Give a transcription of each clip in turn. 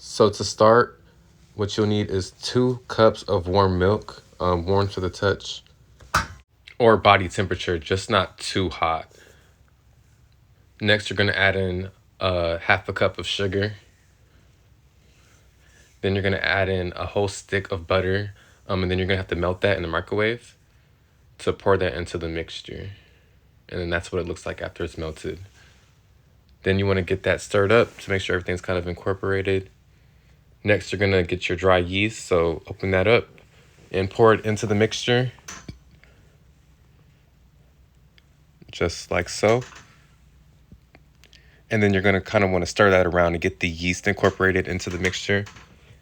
So to start, what you'll need is 2 cups of warm milk, warm to the touch, or body temperature, just not too hot. Next, you're gonna add in half a cup of sugar. Then you're gonna add in a whole stick of butter, and then you're gonna have to melt that in the microwave to pour that into the mixture. And then that's what it looks like after it's melted. Then you wanna get that stirred up to make sure everything's kind of incorporated. Next, you're gonna get your dry yeast, so open that up and pour it into the mixture, just like so. And then you're gonna kind of wanna stir that around to get the yeast incorporated into the mixture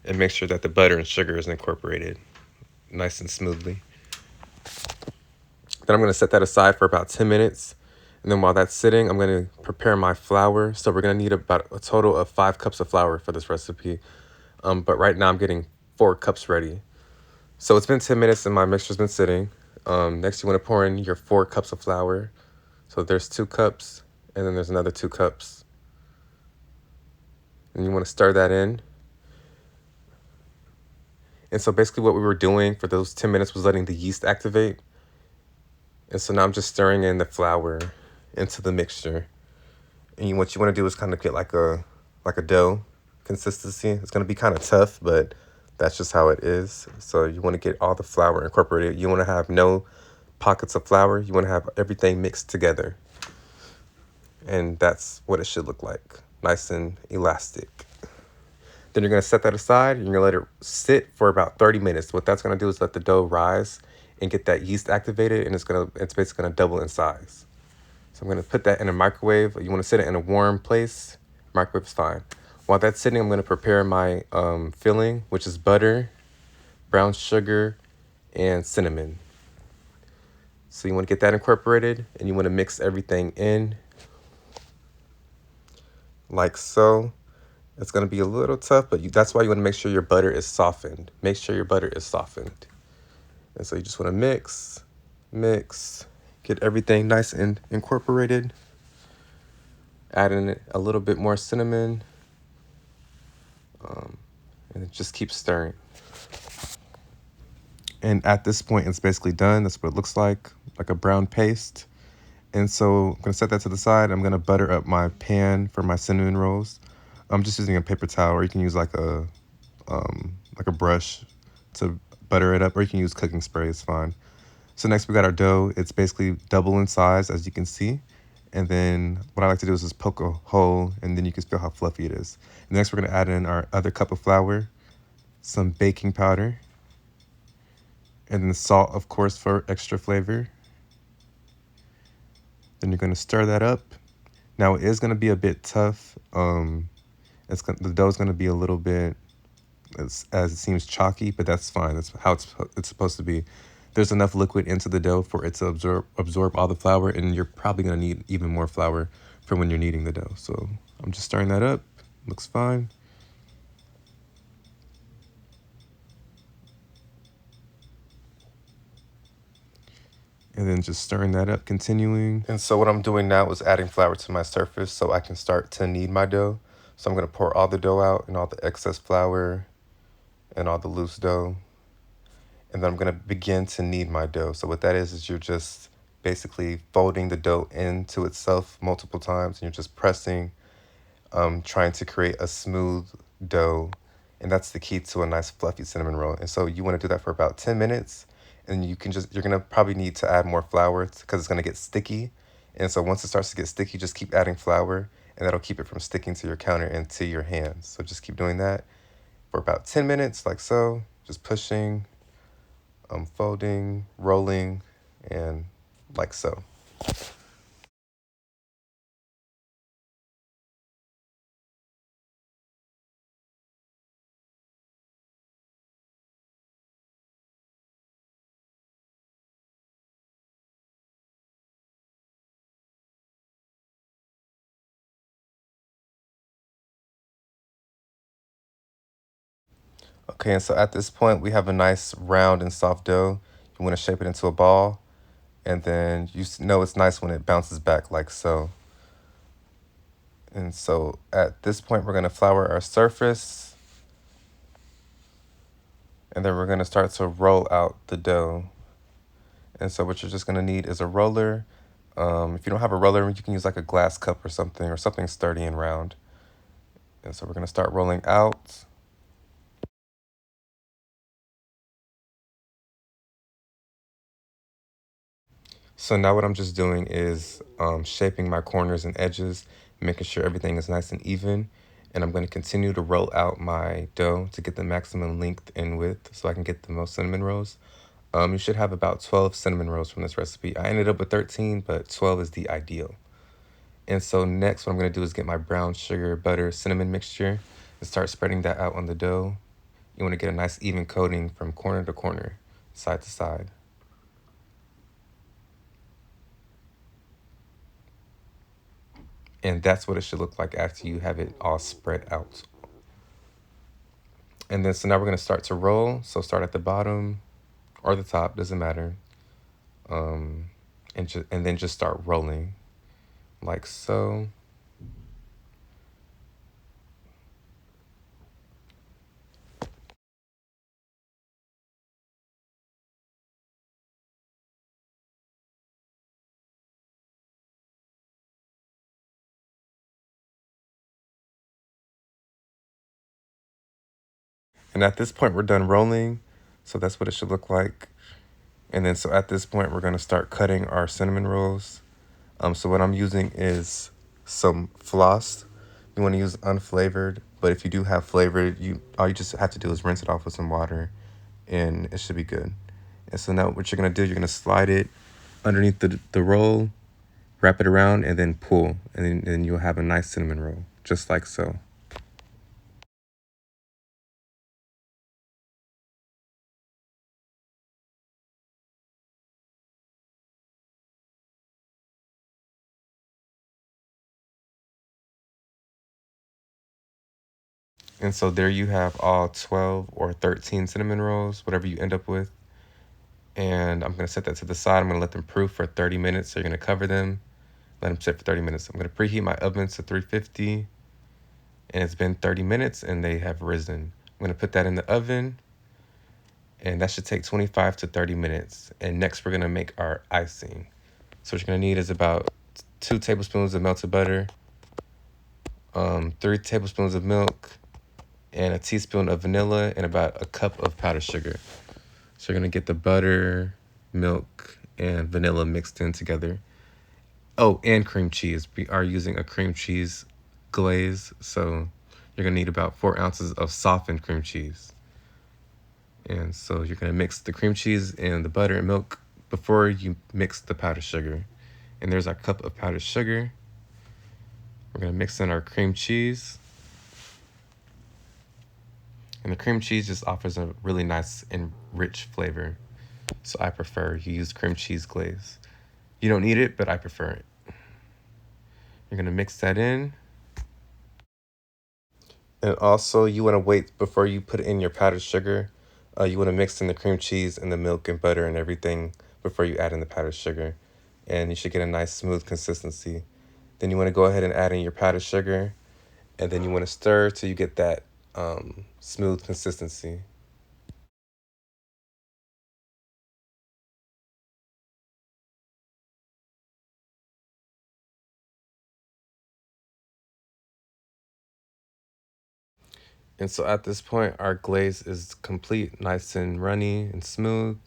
and make sure that the butter and sugar is incorporated nice and smoothly. Then I'm gonna set that aside for about 10 minutes. And then while that's sitting, I'm gonna prepare my flour. So we're gonna need about a total of 5 cups of flour for this recipe. But right now I'm getting 4 cups ready. So it's been 10 minutes and my mixture's been sitting. Next you wanna pour in your 4 cups of flour. So there's 2 cups and then there's another 2 cups. And you wanna stir that in. And so basically what we were doing for those 10 minutes was letting the yeast activate. And so now I'm just stirring in the flour into the mixture. And what you want to do is kind of get like a dough consistency. It's going to be kind of tough, but that's just how it is. So you want to get all the flour incorporated. You want to have no pockets of flour. You want to have everything mixed together. And that's what it should look like. Nice and elastic. Then you're going to set that aside and you're going to let it sit for about 30 minutes. What that's going to do is let the dough rise and get that yeast activated, and it's basically going to double in size. So I'm going to put that in a microwave. You want to sit it in a warm place. Microwave is fine. While that's sitting, I'm going to prepare my filling, which is butter, brown sugar, and cinnamon. So you want to get that incorporated, and you want to mix everything in like so. It's going to be a little tough, but that's why you want to make sure your butter is softened. Make sure your butter is softened. And so you just want to mix, get everything nice and incorporated. Add in a little bit more cinnamon. And just keep stirring. And at this point, it's basically done. That's what it looks like a brown paste. And so I'm going to set that to the side. I'm going to butter up my pan for my cinnamon rolls. I'm just using a paper towel, or you can use like a brush to butter it up, or you can use cooking spray. It's fine. So next we got our dough. It's basically double in size, as you can see. And then what I like to do is just poke a hole, and then you can feel how fluffy it is. And next we're going to add in our other cup of flour, some baking powder, and then salt, of course, for extra flavor. Then you're going to stir that up. Now it is going to be a bit tough. The dough is going to be a little bit, as it seems, chalky, but that's fine. That's how it's supposed to be. There's enough liquid into the dough for it to absorb all the flour, and you're probably going to need even more flour for when you're kneading the dough. So I'm just stirring that up. Looks fine. And then just stirring that up, continuing. And so what I'm doing now is adding flour to my surface so I can start to knead my dough. So I'm going to pour all the dough out and all the excess flour and all the loose dough. And then I'm going to begin to knead my dough. So what that is you're just basically folding the dough into itself multiple times. And you're just pressing, trying to create a smooth dough. And that's the key to a nice fluffy cinnamon roll. And so you want to do that for about 10 minutes. And you're going to probably need to add more flour because it's going to get sticky. And so once it starts to get sticky, just keep adding flour. And that'll keep it from sticking to your counter and to your hands. So just keep doing that for about 10 minutes, like so. Just pushing, folding, rolling, and like so. Okay, and so at this point, we have a nice round and soft dough. You want to shape it into a ball, and then you know it's nice when it bounces back like so. And so at this point, we're going to flour our surface. And then we're going to start to roll out the dough. And so what you're just going to need is a roller. If you don't have a roller, you can use like a glass cup or something sturdy and round. And so we're going to start rolling out. So now what I'm just doing is shaping my corners and edges, making sure everything is nice and even. And I'm going to continue to roll out my dough to get the maximum length and width so I can get the most cinnamon rolls. You should have about 12 cinnamon rolls from this recipe. I ended up with 13, but 12 is the ideal. And so next what I'm going to do is get my brown sugar, butter, cinnamon mixture and start spreading that out on the dough. You want to get a nice even coating from corner to corner, side to side. And that's what it should look like after you have it all spread out. And then so now we're going to start to roll. So start at the bottom or the top, doesn't matter. And then just start rolling like so. And at this point, we're done rolling. So that's what it should look like. And then so at this point, we're going to start cutting our cinnamon rolls. So what I'm using is some floss. You want to use unflavored, but if you do have flavored, all you just have to do is rinse it off with some water and it should be good. And so now what you're going to do, you're going to slide it underneath the roll, wrap it around, and then pull. And then you'll have a nice cinnamon roll, just like so. And so there you have all 12 or 13 cinnamon rolls, whatever you end up with. And I'm going to set that to the side. I'm going to let them proof for 30 minutes. So you're going to cover them, let them sit for 30 minutes. I'm going to preheat my oven to 350. And it's been 30 minutes and they have risen. I'm going to put that in the oven. And that should take 25 to 30 minutes. And next we're going to make our icing. So what you're going to need is about 2 tablespoons of melted butter, 3 tablespoons of milk, and a teaspoon of vanilla, and about a cup of powdered sugar. So you're going to get the butter, milk, and vanilla mixed in together. Oh, and cream cheese. We are using a cream cheese glaze, so you're going to need about 4 ounces of softened cream cheese. And so you're going to mix the cream cheese and the butter and milk before you mix the powdered sugar. And there's our cup of powdered sugar. We're going to mix in our cream cheese. And the cream cheese just offers a really nice and rich flavor. So I prefer you use cream cheese glaze. You don't need it, but I prefer it. You're going to mix that in. And also you want to wait before you put in your powdered sugar. You want to mix in the cream cheese and the milk and butter and everything before you add in the powdered sugar. And you should get a nice smooth consistency. Then you want to go ahead and add in your powdered sugar. And then you want to stir till you get that smooth consistency. And so at this point, our glaze is complete, nice and runny and smooth.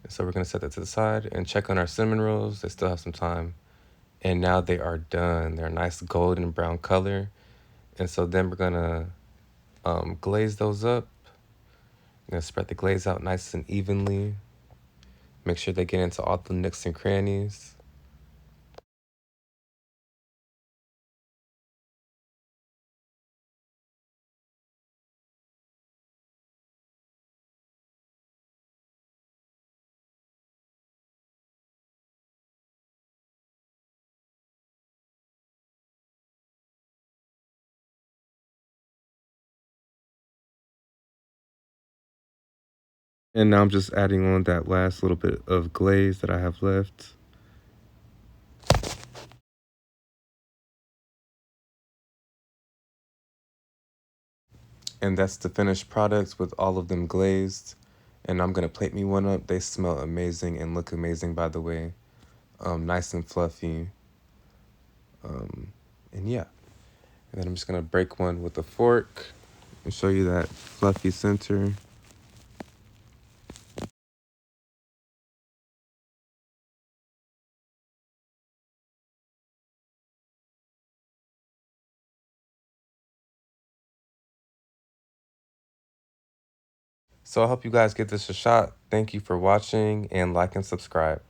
And so we're going to set that to the side and check on our cinnamon rolls. They still have some time. And now they are done. They're a nice golden brown color. And so then we're going to glaze those up. I'm going to spread the glaze out nice and evenly. Make sure they get into all the nooks and crannies. And now I'm just adding on that last little bit of glaze that I have left. And that's the finished products with all of them glazed. And I'm gonna plate me one up. They smell amazing and look amazing, by the way. Nice and fluffy. And yeah. And then I'm just gonna break one with a fork and show you that fluffy center. So I hope you guys give this a shot. Thank you for watching, and like and subscribe.